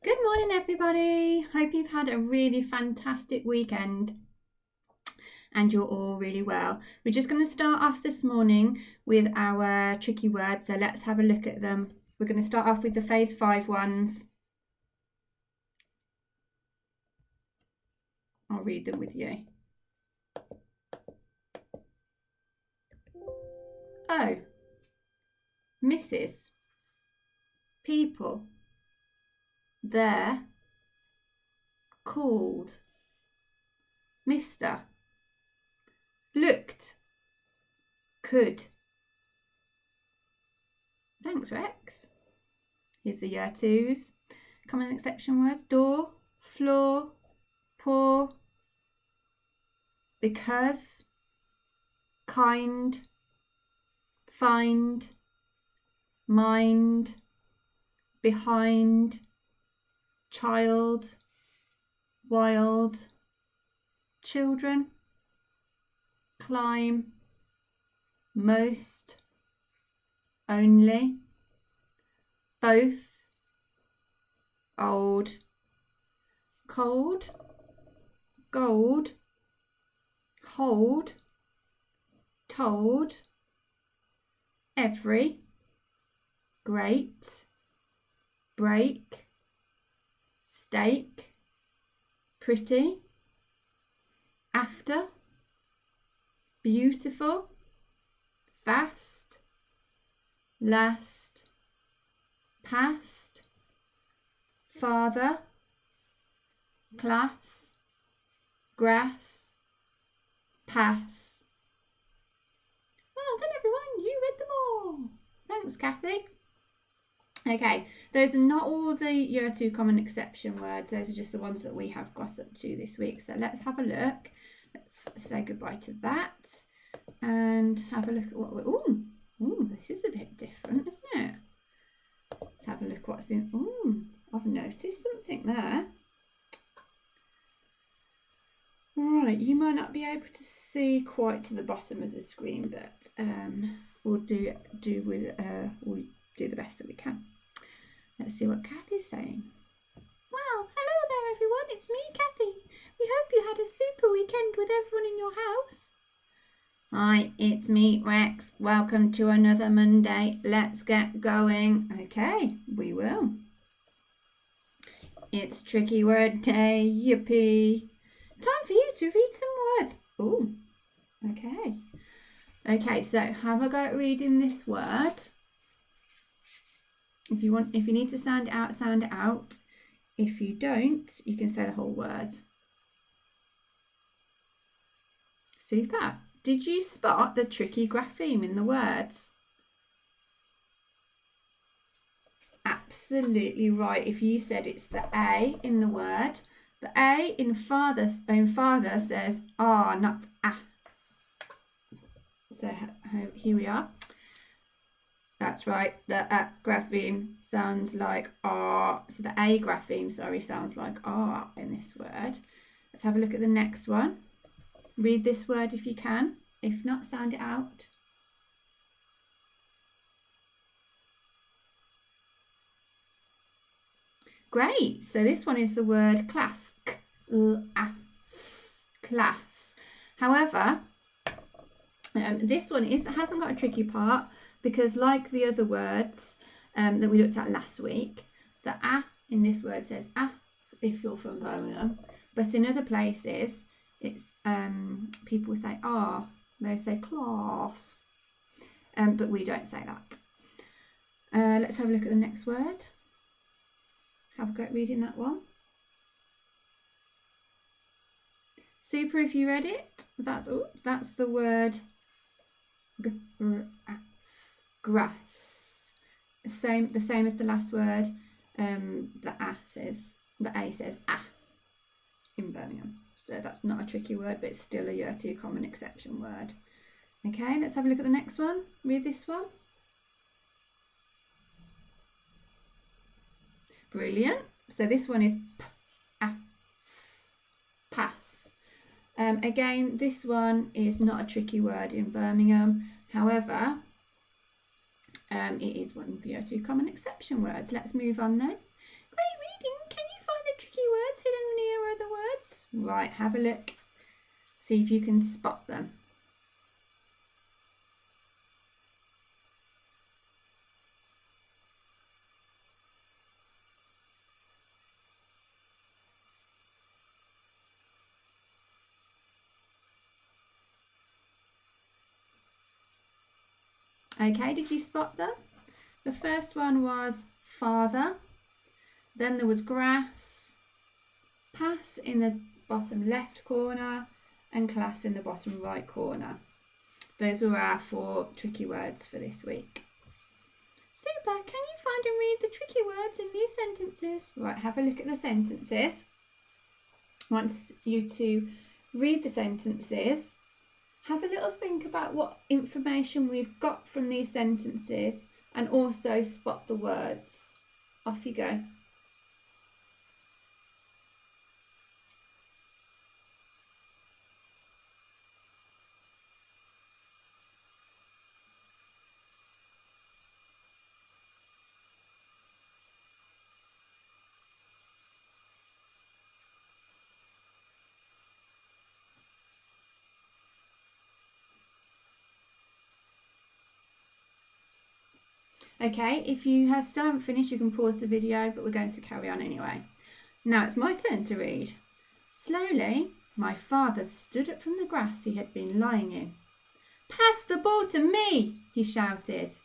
Good morning, everybody. Hope you've had a really fantastic weekend and you're all really well. We're just going to start off this morning with our tricky words, so let's have a look at them. We're going to start off with the phase 5 ones. I'll read them with you. Oh, Mrs. People. There. Called. Mr. Looked. Could. Thanks, Rex. Here's the year twos. Common exception words. Door. Floor. Pour. Because. Kind. Find. Mind. Behind. Child. Wild. Children. Climb. Most. Only. Both. Old. Cold. Gold. Hold. Told. Every. Great. Break. Steak. Pretty. After. Beautiful. Fast. Last. Past. Father. Class. Grass. Pass. Well done, everyone. You read them all. Thanks, Kathy. Okay, those are not all the year 2 common exception words. Those are just the ones that we have got up to this week. So let's have a look. Let's say goodbye to that and have a look at what we're... Ooh, this is a bit different, isn't it? Let's have a look what's in... Ooh, I've noticed something there. Right, you might not be able to see quite to the bottom of the screen, but we'll do the best that we can. Let's see what Kathy's saying. Well, hello there, everyone. It's me, Kathy. We hope you had a super weekend with everyone in your house. Hi, it's me, Rex. Welcome to another Monday. Let's get going. Okay, we will. It's tricky word day. Yippee. Time for you to read some words. Oh, okay. Okay, so have a go at reading this word. If you need to sound it out, sound it out. If you don't, you can say the whole word. Super. Did you spot the tricky grapheme in the words? Absolutely right. If you said it's the A in the word, the A in father says ah, not ah. So here we are. That's right. The grapheme sounds like ah. So the A grapheme, sounds like ah in this word. Let's have a look at the next one. Read this word if you can. If not, sound it out. Great. So this one is the word class. Class. However, this one hasn't got a tricky part because, like the other words that we looked at last week, the in this word says if you're from Birmingham, but in other places it's people say they say class, but we don't say that. Let's have a look at the next word. Have a go at reading that one. Super if you read it. That's the word grass. The same as the last word. The A says in Birmingham. So that's not a tricky word, but it's still a year 2 common exception word. Okay, let's have a look at the next one. Read this one. Brilliant. So this one is pass. Again, this one is not a tricky word in Birmingham. However, it is one of the year 2 common exception words. Let's move on then. Great reading. Can words? Right, have a look. See if you can spot them. Okay, did you spot them? The first one was father, then there was grass, pass in the bottom left corner, and class in the bottom right corner. Those were our 4 tricky words for this week. Super, can you find and read the tricky words in these sentences? Right, have a look at the sentences. I want you to read the sentences. Have a little think about what information we've got from these sentences and also spot the words. Off you go. Okay, if you still haven't finished, you can pause the video, but we're going to carry on anyway. Now it's my turn to read. Slowly, my father stood up from the grass he had been lying in. Pass the ball to me, he shouted.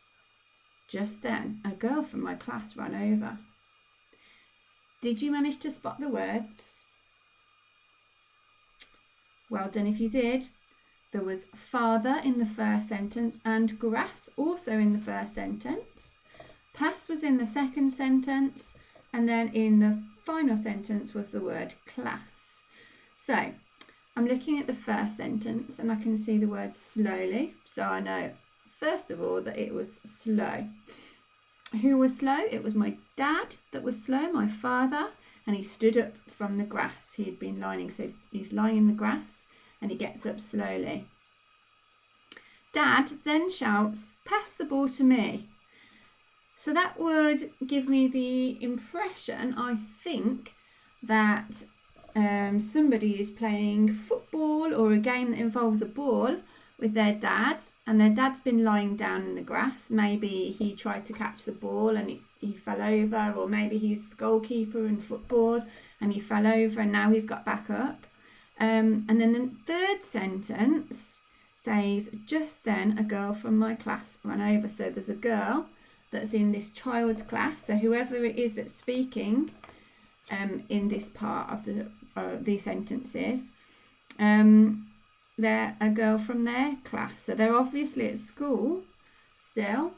Just then, a girl from my class ran over. Did you manage to spot the words? Well done if you did. There was father in the first sentence and grass also in the first sentence. Pass was in the second sentence, and then in the final sentence was the word class. So I'm looking at the first sentence and I can see the word slowly. So I know, first of all, that it was slow. Who was slow? It was my dad that was slow, my father, and he stood up from the grass. He had been lying, so he's lying in the grass and he gets up slowly. Dad then shouts, pass the ball to me. So that would give me the impression, I think, that somebody is playing football or a game that involves a ball with their dad, and their dad's been lying down in the grass. Maybe he tried to catch the ball and he fell over, or maybe he's the goalkeeper in football and he fell over and now he's got back up. And then the third sentence says, just then a girl from my class ran over. So there's a girl that's in this child's class. So whoever it is that's speaking in this part of these sentences, they're a girl from their class. So they're obviously at school still.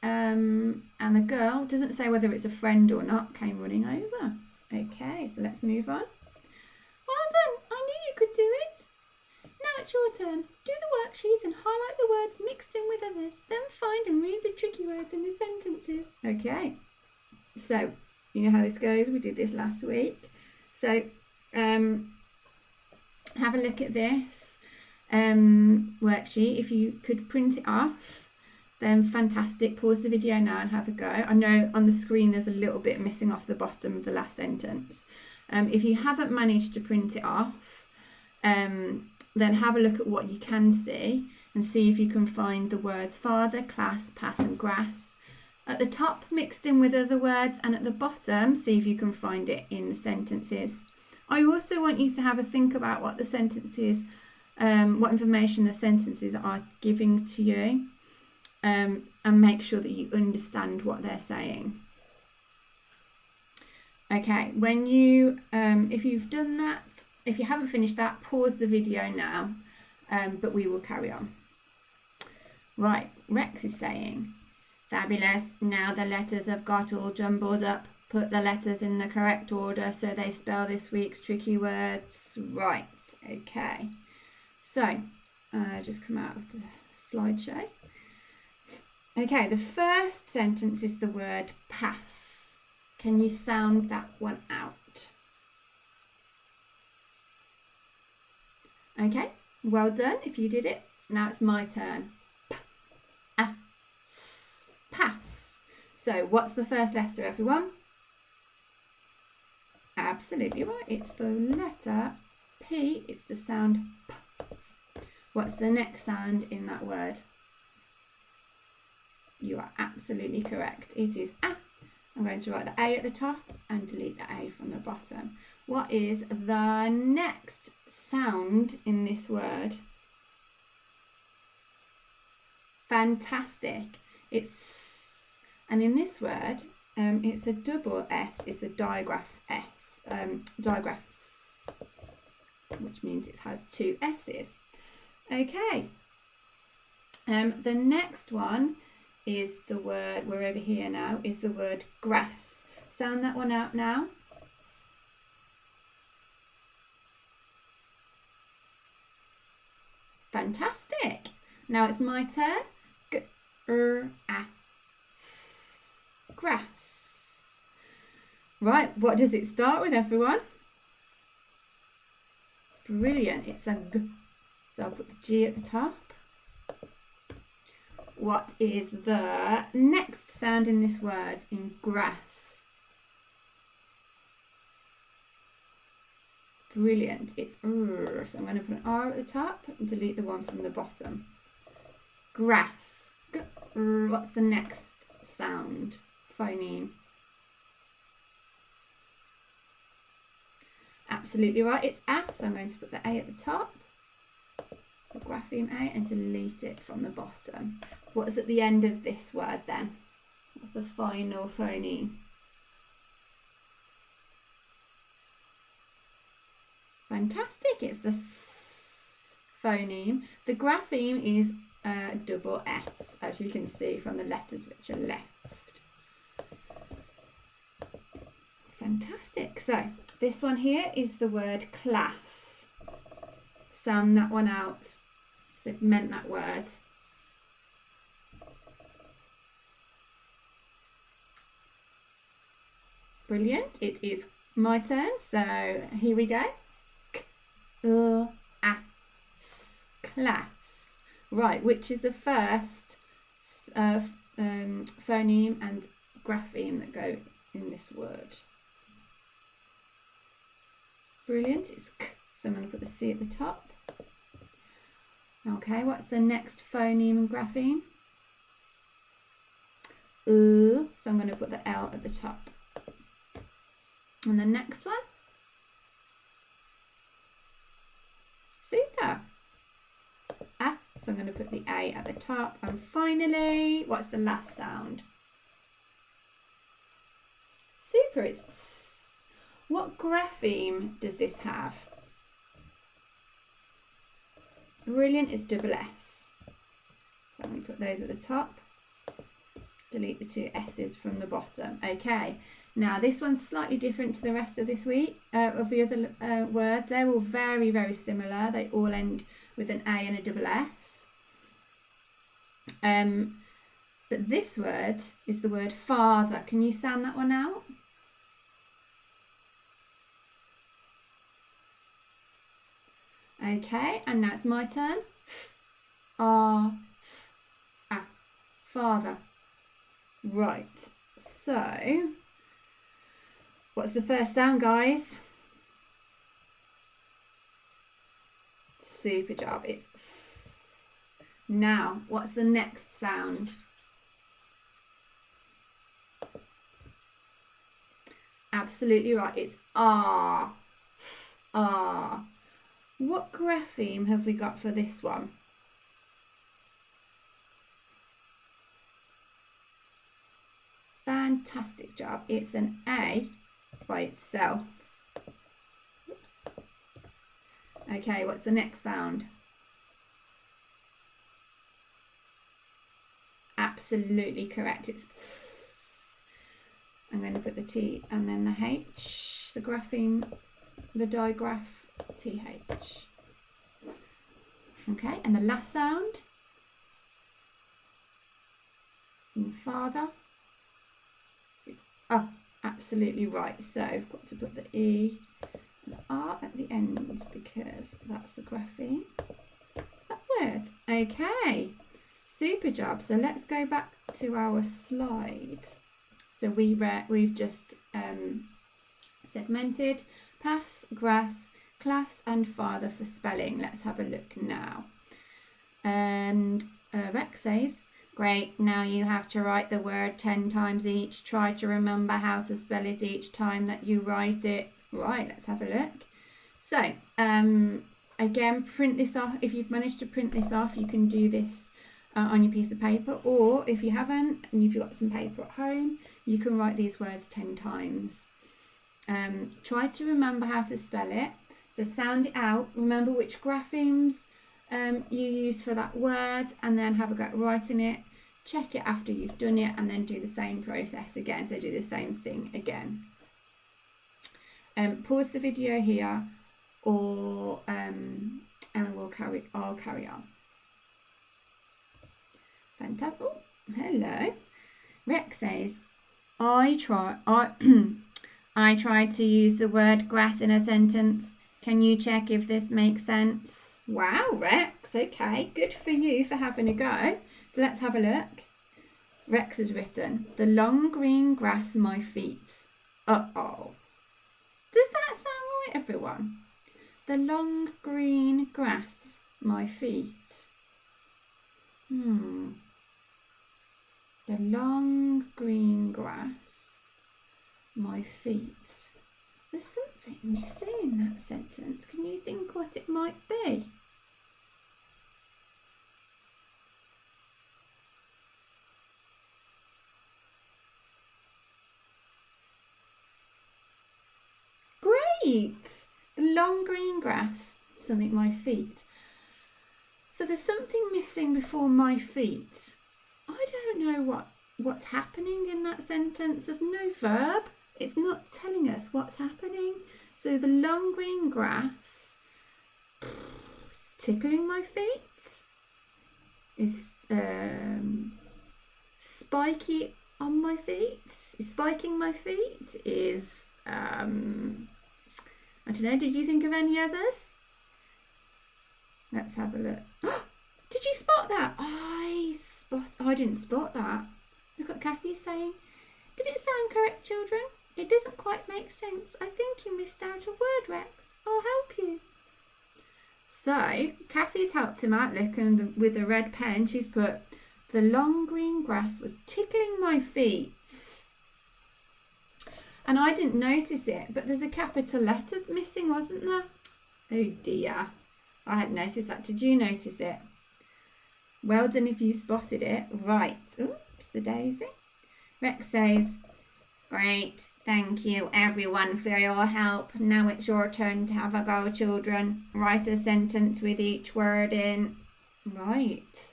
And the girl, doesn't say whether it's a friend or not, came running over. Okay, so let's move on. Well done, I knew you could do it. Now it's your turn. Do the worksheet and highlight the words mixed in with others. Then find and read the tricky words in the sentences. Okay, so you know how this goes. We did this last week. So have a look at this worksheet. If you could print it off, then fantastic. Pause the video now and have a go. I know on the screen there's a little bit missing off the bottom of the last sentence. If you haven't managed to print it off, then have a look at what you can see and see if you can find the words father, class, pass and grass at the top mixed in with other words, and at the bottom see if you can find it in the sentences. I also want you to have a think about what the sentences, what information the sentences are giving to you, and make sure that you understand what they're saying. Okay, when you, if you've done that, if you haven't finished that, pause the video now, but we will carry on. Right, Rex is saying, fabulous, now the letters have got all jumbled up. Put the letters in the correct order so they spell this week's tricky words right. Okay, so just come out of the slideshow. Okay, the first sentence is the word pass. Can you sound that one out? Okay, well done if you did it. Now it's my turn. Pass. So what's the first letter, everyone? absolutely right. It's the letter P. It's the sound P. What's the next sound in that word? You are absolutely correct. It is A. I'm going to write the A at the top and delete the A from the bottom. What is the next sound in this word? Fantastic. It's S. And in this word, it's a double S. It's the digraph S. Digraph S, which means it has two S's. Okay. The next one is the word, we're over here now, is the word grass. Sound that one out now. Fantastic. Now it's my turn. G-r-a-s. Grass. Right, what does it start with, everyone? Brilliant. It's a G. So I'll put the G at the top. What is the next sound in this word in grass? Brilliant. It's R. So I'm going to put an R at the top and delete the one from the bottom. Grass. G-r. What's the next sound? Phoneme. Absolutely right. It's A. So I'm going to put the A at the top. The grapheme A and delete it from the bottom. What's at the end of this word then? What's the final phoneme? Fantastic, it's the S phoneme. The grapheme is double S, as you can see from the letters which are left. Fantastic. So this one here is the word class. Sound that one out. Segment that word. Brilliant. It is my turn. So here we go. K-l-a-s. Class. Right. Which is the first phoneme and grapheme that go in this word? Brilliant. It's K. So I'm going to put the C at the top. Okay, what's the next phoneme and grapheme? So I'm going to put the L at the top. And the next one? Super. Ah, so I'm going to put the A at the top. And finally, what's the last sound? Super, it's S. What grapheme does this have? Brilliant, it's double S. So I'm going to put those at the top. Delete the two S's from the bottom. Okay, now this one's slightly different to the rest of this week, of the other words. They're all very, very similar. They all end with an A and a double S. But this word is the word father. Can you sound that one out? Okay, and now it's my turn. Father. Right, so what's the first sound, guys? Super job, it's F. Now, what's the next sound? Absolutely right, it's R. R. What grapheme have we got for this one? Fantastic job. It's an A by itself. Oops. Okay, what's the next sound? Absolutely correct. It's I'm going to put the T and then the H, the grapheme, the digraph TH. Okay, and the last sound in father. It's absolutely right. So I've got to put the E and the R at the end because that's the grapheme. That word. Okay, super job. So let's go back to our slide. So we've just Segmented, pass, grass, class and father for spelling. Let's have a look now. And Rex says, great, now you have to write the word 10 times each. Try to remember how to spell it each time that you write it. Right, let's have a look. So, again, print this off. If you've managed to print this off, you can do this on your piece of paper, or if you haven't and you've got some paper at home, you can write these words 10 times. Try to remember how to spell it. So sound it out, remember which graphemes you use for that word, and then have a go at writing it. Check it after you've done it, and then do the same process again. So do the same thing again. Pause the video here, or and I'll carry on. Fantastic. Oh, hello. Rex says, I tried to use the word grass in a sentence. Can you check if this makes sense? Wow, Rex. Okay, good for you for having a go. So let's have a look. Rex has written, the long green grass my feet. Uh-oh. Does that sound right, everyone? The long green grass my feet. The long green grass my feet. There's something missing in that sentence. Can you think what it might be? Great! The long green grass, something my feet. So there's something missing before my feet. I don't know what's happening in that sentence. There's no verb. It's not telling us what's happening. So the long green grass is tickling my feet. Is spiky on my feet. Is spiking my feet. Is I don't know. Did you think of any others? Let's have a look. Did you spot that? I didn't spot that. Look what Kathy's saying. Did it sound correct, children? It doesn't quite make sense. I think you missed out a word, Rex. I'll help you. So, Kathy's helped him out. Look, and with a red pen, she's put, the long green grass was tickling my feet. And I didn't notice it, but there's a capital letter missing, wasn't there? Oh dear. I hadn't noticed that. Did you notice it? Well done if you spotted it. Right. Oops-a-daisy. Rex says, great. Thank you everyone for your help. Now it's your turn to have a go, children. Write a sentence with each word in. Right.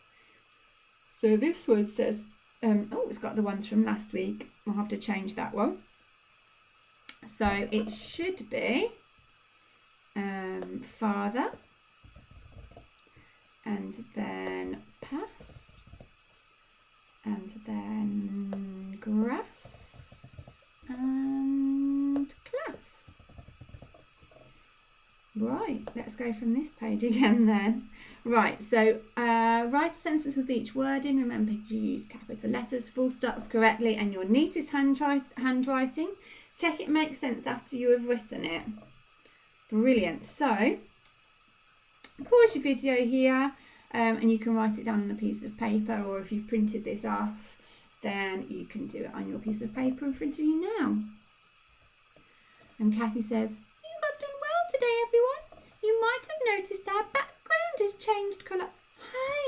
So this one says, it's got the ones from last week. I'll have to change that one. So it should be father, and then pass, and then grass, and class. Right, let's go from this page again then. Right, so write a sentence with each word in. Remember to use capital letters, full stops correctly, and your neatest handwriting. Check it makes sense after you have written it. Brilliant. So, pause your video here and you can write it down on a piece of paper, or if you've printed this off, then you can do it on your piece of paper in front of you now. And Kathy says, you have done well today, everyone. You might have noticed our background has changed colour.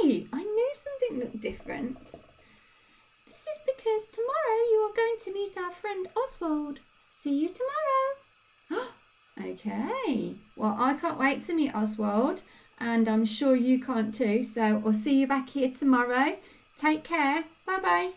Hey, I knew something looked different. This is because tomorrow you are going to meet our friend Oswald. See you tomorrow. Okay. Well, I can't wait to meet Oswald, and I'm sure you can't too. So I'll see you back here tomorrow. Take care. Bye-bye.